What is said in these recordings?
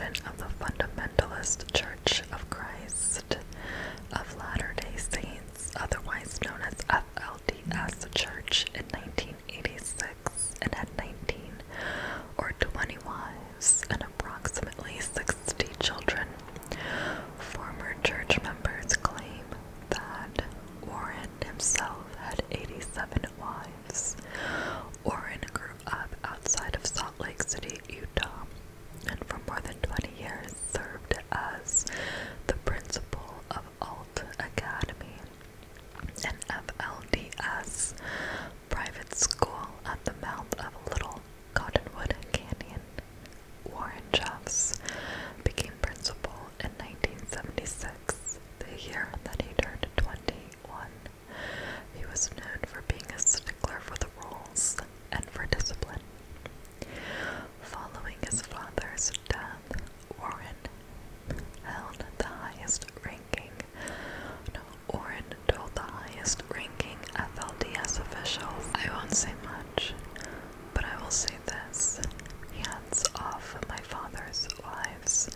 president of the Fundamentalist Church of Christ of Latter-day Saints, otherwise known as FLDS Church, in 1986, and had 19 or 20 wives and approximately 60 children. Former church members claim that Warren himself had 87 wives. Warren grew up outside of Salt Lake City, Utah, and for more than 20 years served as the principal of Alt Academy, an FLDS private school at the mouth of Little Cottonwood Canyon. Warren Jeffs became principal in 1976, the year that he turned 21. He was known for being a stickler for the rules and for discipline. Following his father's death, Warren held the highest ranking. Warren told the highest ranking FLDS officials, "I won't say much, but I will say this. Hands off my father's wives."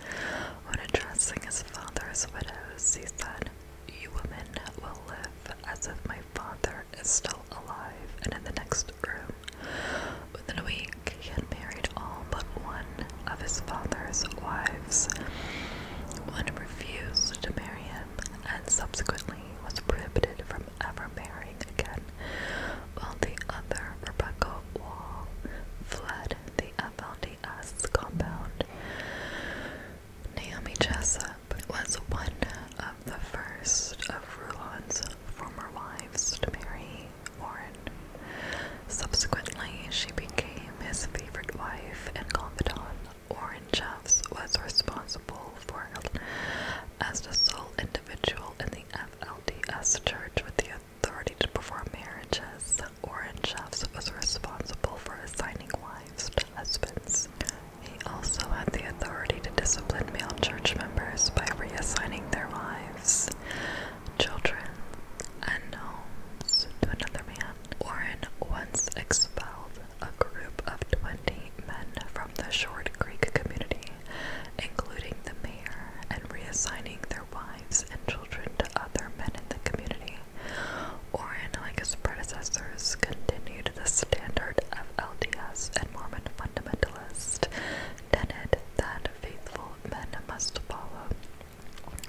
When addressing his father's widows, he said, "You women will live as if my father is still alive and in the next room." Within a week, he had married all but one of his father's wives. One refused to marry him and subsequently was prohibited from ever marrying again, while the other, Rebecca Wall, fled the FLDS compound. Naomi Jessup was one of the first of Rulon's former wives to marry Warren. Subsequently, she became his favorite wife and confidant. Warren Jeffs was responsible for as the sole individual in the FLDS church with the authority to perform marriages. Warren Jeffs was responsible for assigning wives to husbands. He also had the authority to discipline male church members by reassigning their wives, children, and homes to another man. Warren once expelled a group of 20 men from the Short Creek community, including the mayor, and reassigning their wives and children to other men in the community. Warren, like his predecessors, continued the standard of LDS and Mormon fundamentalist tenet that faithful men must follow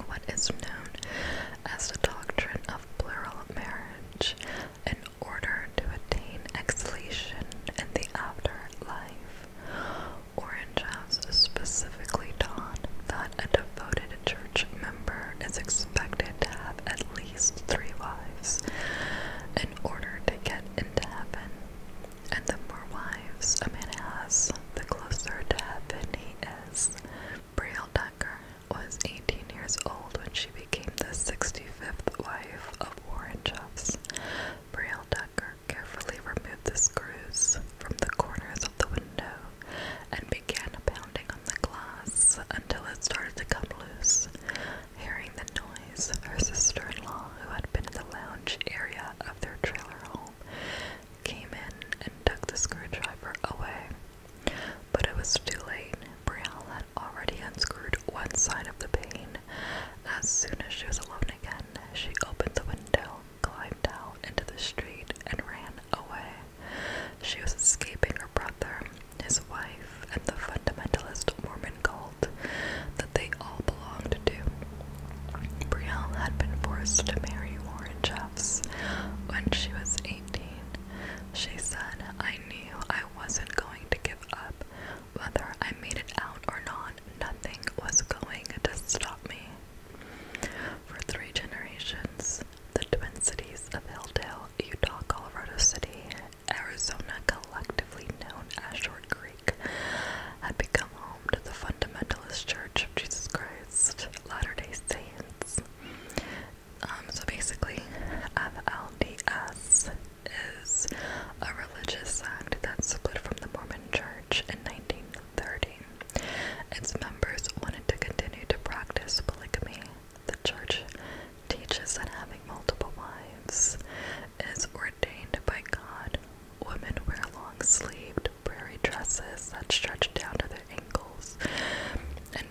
what is known as the doctrine of plural marriage in order to attain exaltation in the afterlife. Warren Jeffs specifically taught that a devoted church member is expected to have at least 3 wives in order to get into heaven, and the more wives a man has, the closer to heaven he is. Brielle Decker was 18 years old when she became the 65th wife of Warren Jeffs. Brielle Decker carefully removed the screws from the corners of the window and began pounding on the glass until it started to come loose. Hearing the noise, her sister-in-law, who had been in the lounge area of their trailer home, came in and took the screwdriver away. But it was too late. Brielle had already unscrewed one side of the pane. As soon as she was alone again, she opened the window, climbed out into the street, and ran away. She was escaping her brother, his wife, and the fundamentalist Mormon cult that they all belonged to. Brielle had been forced to marry Warren Jeffs when she was 18. She said, "I knew I wasn't going to give up. Whether I made it out or not, nothing was going to stop me." For 3 generations, the Twin Cities of Hilldale, Utah, Colorado City, Arizona, collectively known as Short Creek, had become home to the Fundamentalist Church of Jesus Christ, Latter-day Saints. So basically, FLDS is a religious sect that split from the Mormon Church in 1930. Its members wanted to continue to practice polygamy. The church teaches that having multiple wives is ordained by God. Women wear long-sleeved prairie dresses that stretch down to their ankles and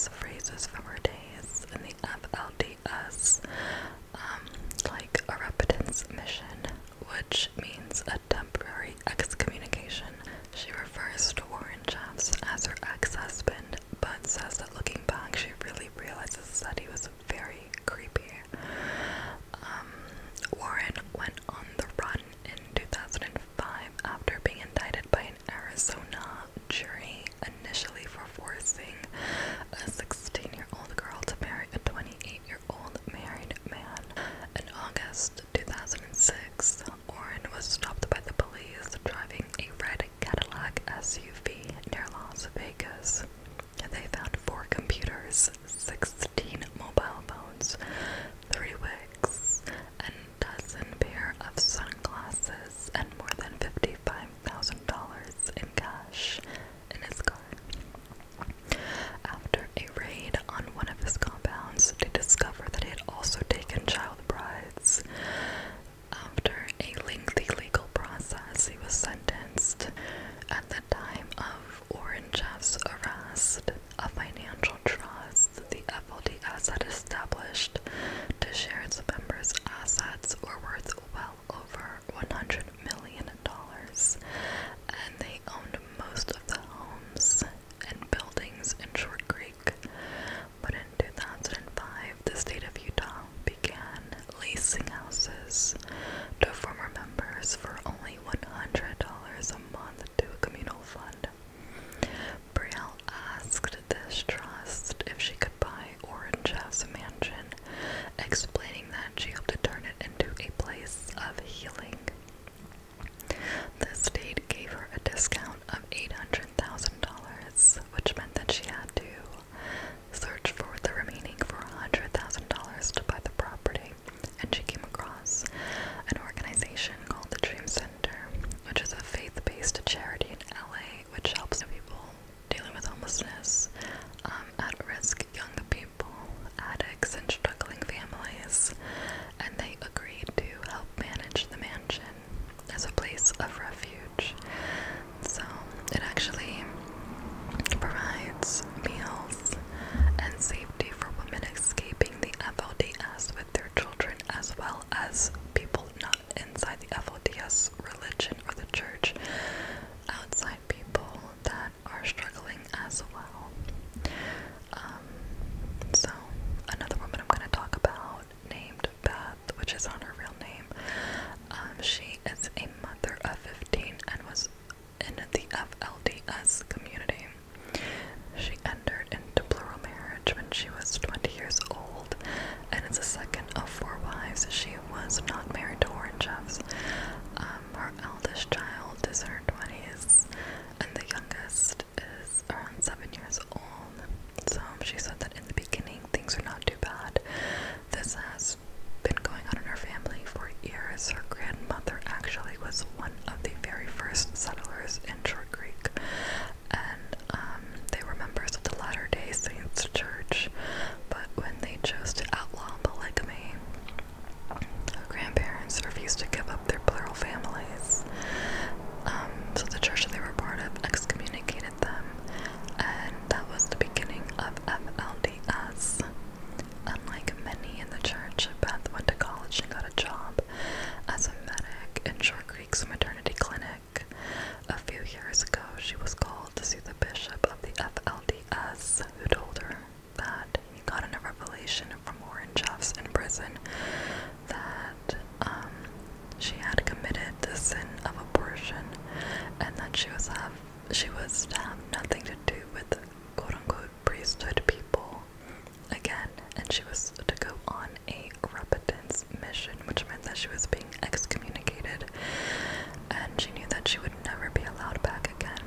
famous phrases from her days in the FLDS, like a repentance mission, which means a temporary excommunication. She refers to Warren Jeffs as her ex-husband, but says that looking back, she really realizes that he was very creepy. Warren went on the run in 2005 after being indicted by an Arizona jury, initially for forcing a 16-year-old girl to marry a 28-year-old married man. In August 2006, Warren was stopped by the police driving a red Cadillac SUV near Las Vegas. They found 4 computers, 16 mobile phones, 3 wigs, a dozen pair of sunglasses, and more than $55,000 in cash in his car. After a raid on one of his compounds, they discovered that he had also taken child brides. After a lengthy legal process, he was sentenced. At the time of Warren Jeffs' arrest, a financial trust the FLDS had established to share its members' assets were worth well over $100 million, and they owned most of the homes and buildings in Short Creek. But in 2005, the state of Utah began leasing houses to former members for only $100 a month to a communal fund. Brielle asked this trust if she could buy Warren Jeffs' mansion, explaining that she hoped to turn it into a place of healing. The state gave her a discount of $800,000, which meant that she had to search for the remaining $400,000 to buy the property, and she came across an organization called the Dream Center, which is a faith-based charity in LA which helps people dealing with homelessness, at-risk young people, addicts, and struggling families, and they agreed to help manage the mansion as a place of refuge. So it actually provides meals and safety for women escaping the FLDS with their children, as well as people not inside the FLDS religion or the church, outside people that are struggling as well. So another woman I'm going to talk about, named Beth, which is on her real name, she is a mother of 15 and was in the FLDS community. She entered into plural marriage when she was 20 years old, and is the second of 4 wives. She was not married to Warren Jeffs. Her eldest child is in her 20s, and the youngest is around 7 years old. So she said that in the beginning things are not too bad. This has been going on in her family for years. Her grandmother actually was one of the very first settlers in Short Creek, and they were members of the Latter-day Saints Church, but when they chose to outlaw polygamy, her grandparents refused to give up their plural families. So the church that they were part of excommunicated them, and that was the beginning of FLDS. Unlike many in the church, Beth went to college and got a job as a medic in Short Creek's maternity clinic. A few years ago, she was called to see the bishop of the FLDS, who told her that he got in a revelation from Warren Jeffs in prison that she had committed the sin of abortion, and that she was to have nothing to do with quote-unquote priesthood people again, and she was to go on a repentance mission, which meant that she was being excommunicated, and she knew that she would never be allowed back again.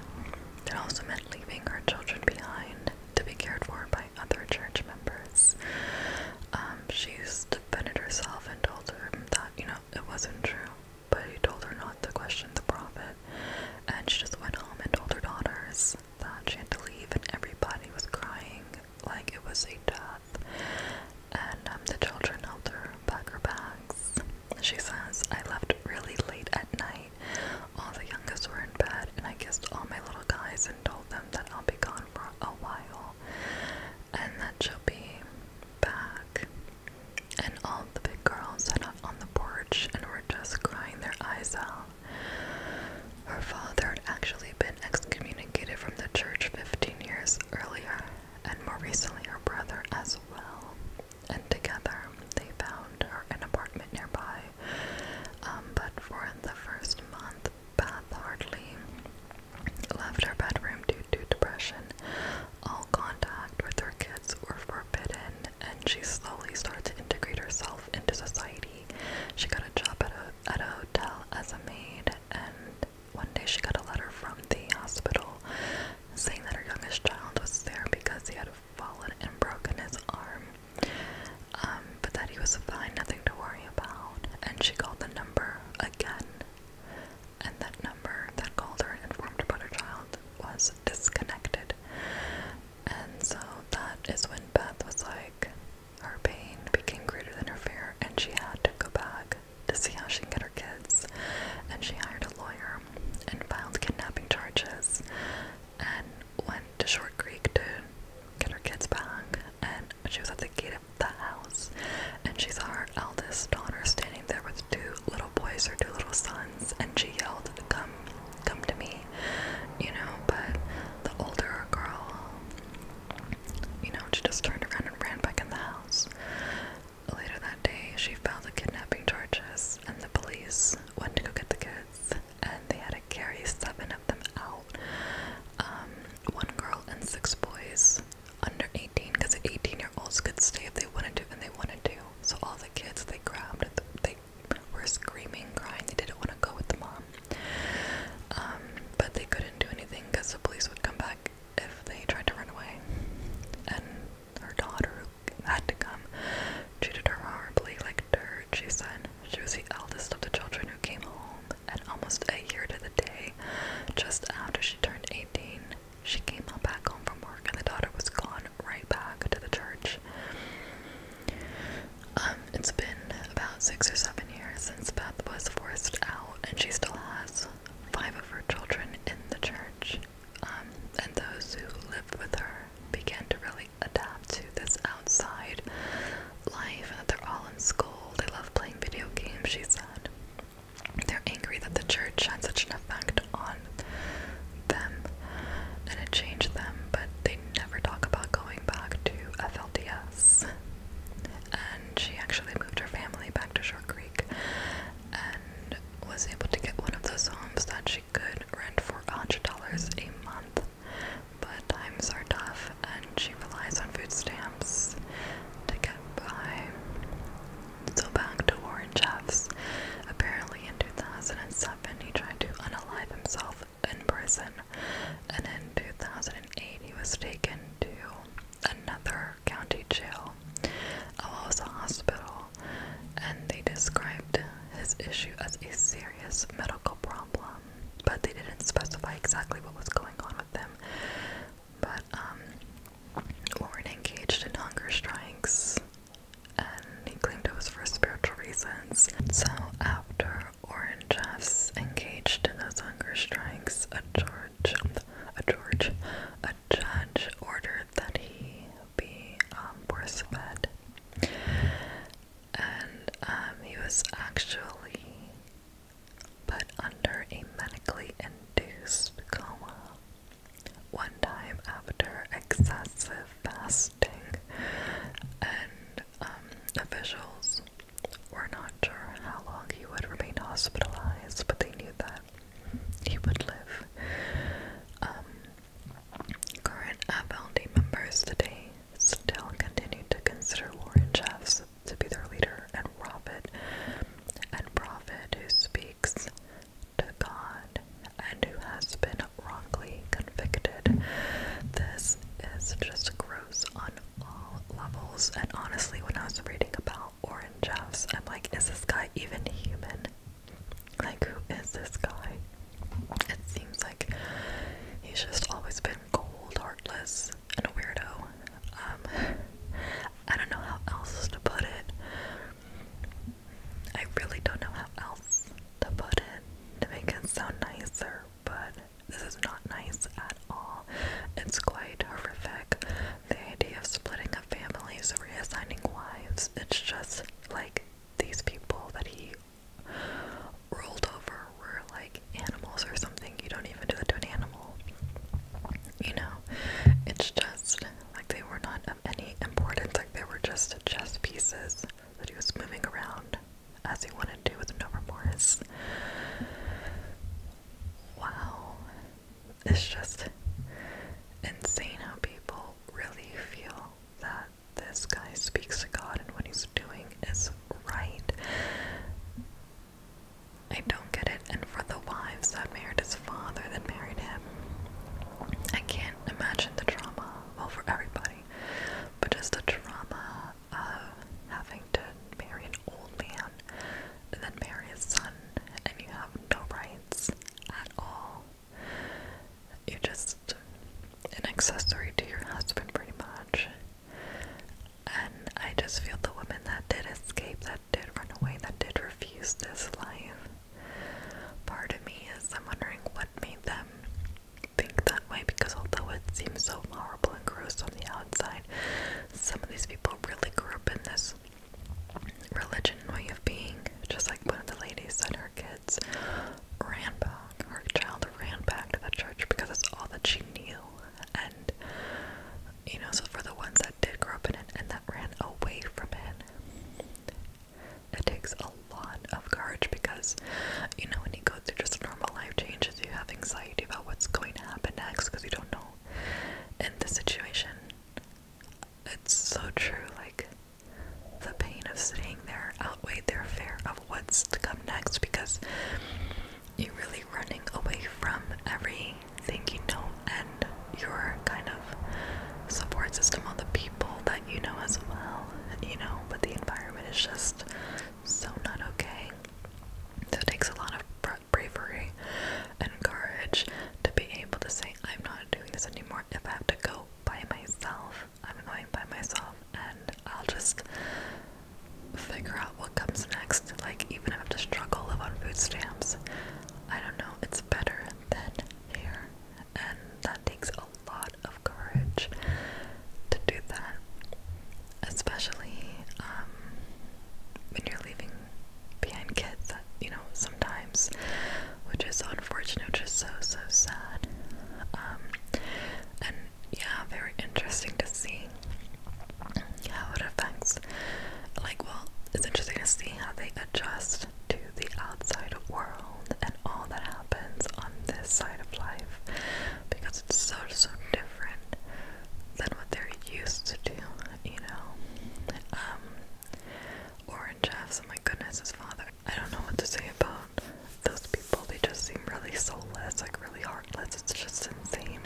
It also meant leaving her children behind to be cared for by other church members. She's defended herself and told her that, it wasn't true, but he told her not to question the prophet, and she just went home and told her daughters that she had to leave, and everybody was crying like it was a death, and the children helped her pack her bags. She says, "I left really late at night. All the youngest were in bed, and I kissed all my little guys and told them that I'll be gone for a while. And She got a job at a hotel as a maid, and one day she got a letter from the hospital saying that her youngest child was there because he had fallen and broken his arm, but that he was fine, nothing to worry about. And she called the number again, and that number that called her and informed her about her child was disconnected. And so that is when Beth was like, her pain became greater than her fear, and she had to go back to see how she can get her kids. And she hired a lawyer and filed kidnapping charges and went to Short Creek to get her kids back. And she was at the gate of the house, and she saw her eldest daughter standing there with two little boys, her two little sons, and she yelled, come to me, you know. But the older girl, you know, she just turned around and ran back in the house. Later that day, she filed the kidnapping charges, and the police went to go get the kids, and they had to carry 7 of them out. 1 girl and 6 boys under 18, because the 18-year-olds could stay if they wanted to, and they wanted to. So all the kids they grabbed, they were screaming, crying. They didn't want to go with the mom. But they couldn't do anything because the police would come back if they tried to run away. And her daughter, who had to come, treated her horribly like dirt. She said she was the eldest of the children who came home, and almost a year to the day, just after she turned 18, she came back home from work, and the daughter was gone right back to the church. It's been about 6 or 7 years since Beth was forced out, and she still has 5 of her children in the church. And those who lived with her began to really adapt to this outside life, and they're all in school. They love playing video games, she said. They're angry that the church had such an effect on them, and it changed them, but they never talk about going back to FLDS. And she actually moved her family back to Short Creek and was able to get one of those homes that she could rent for $100 a month. But times are tough, and she relies on food stamps to get by. So back to Warren Jeffs. Apparently in 2007 he tried to unalive himself in prison, and in 2008 he was taken to another county jail. Oh, it was a hospital, and they described his issue as a serious medical problem, but they didn't specify exactly what was going on with him. But Warren engaged in hunger strikes, and he claimed it was for spiritual reasons. So after Warren Jeffs engaged in those hunger strikes, a judge ordered that he be force-fed, and he was actually put under a medically induced coma one time after excessive fasting, and officials were not sure how long he would remain hospitalized, but they knew that he would live. Current FLD members today still continue to consider Warren Jeffs to be their leader and prophet who speaks to God and who has been wrongly convicted. This is just gross on all levels, and honestly, when I was reading about Warren Jeffs, I'm like, is this guy even human? Like, who is this guy? It seems like he's just always been cold, heartless, and a weirdo. I don't know how else to put it. I really don't know how else to put it to make it sound nicer, but this is not nice at all. It's quite horrific. The idea of splitting up families or reassigning wives, it's just like these people that he choose this life. Part of me is, I'm wondering what made them think that way, because although it seems so horrible and gross on the outside, some of these people really grew up in this religion way of being. Just like one of the ladies said, her kids ran back, her child ran back to the church because it's all that she knew. And you know, so for the ones that did grow up in it and that ran away from it, it takes a lot of courage, because you know, when you go through just normal life changes, you have anxiety about what's going to happen next because you don't know. In this situation, it's so true. Like, the pain of sitting there outweighed their fear of what's to come next, because you're really running away from everything you know and your kind of support system, all the people that you know as well, you know, but the environment is just so not okay. So it takes a lot of bravery and courage to be able to say, I'm not doing this anymore. If I have to go by myself, I'm going by myself, and I'll just figure out what comes next. Like, even if I have to struggle, live on food stamps, I don't know, it's better than here. And that takes a lot of courage to do that, especially when you're leaving behind kids that, you know, sometimes, which is so unfortunate, which is so sad. And yeah, very interesting to see how it affects, like, well, it's interesting to see how they adjust to the outside world and all that happens on this side of life, because it's so different than what they're used to do, you know. Orange Jeffs, oh my goodness, his father, I don't know what to say about those people. They just seem really soulless, like really heartless. It's just insane.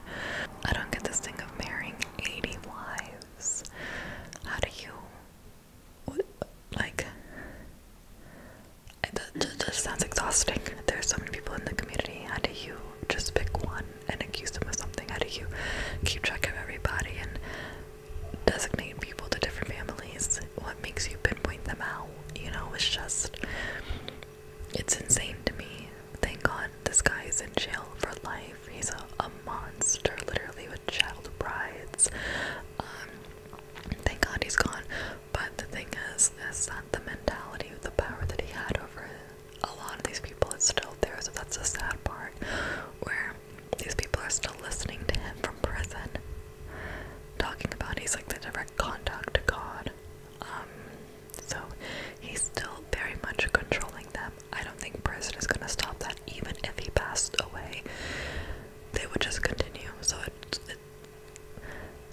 I don't get this thing of marrying 80 wives. How do you, what, like, it just sounds exhausting. There's so many people in the community. How do you just pick one and accuse them of something? How do you keep track of everybody and designate people to different families? What makes you pinpoint them out? You know, it's just, it's insane to me. Thank God this guy is in jail for life. He's a monster, literally, with child brides. Thank God he's gone. But the thing is that the mentality, the power that he had over a lot of these people is still there. So that's the sad part, where these people are still listening to him from prison, talking about he's like the direct contact to God. So he's still very much controlling them. I don't think prison is gonna stop that. Even if he passed away, they would just continue. So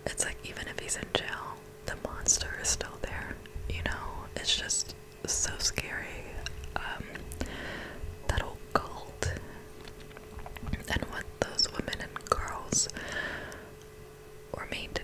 it's like, even if he's in jail, the monster is still there. You know, it's just so scary. That whole cult and what those women and girls were made to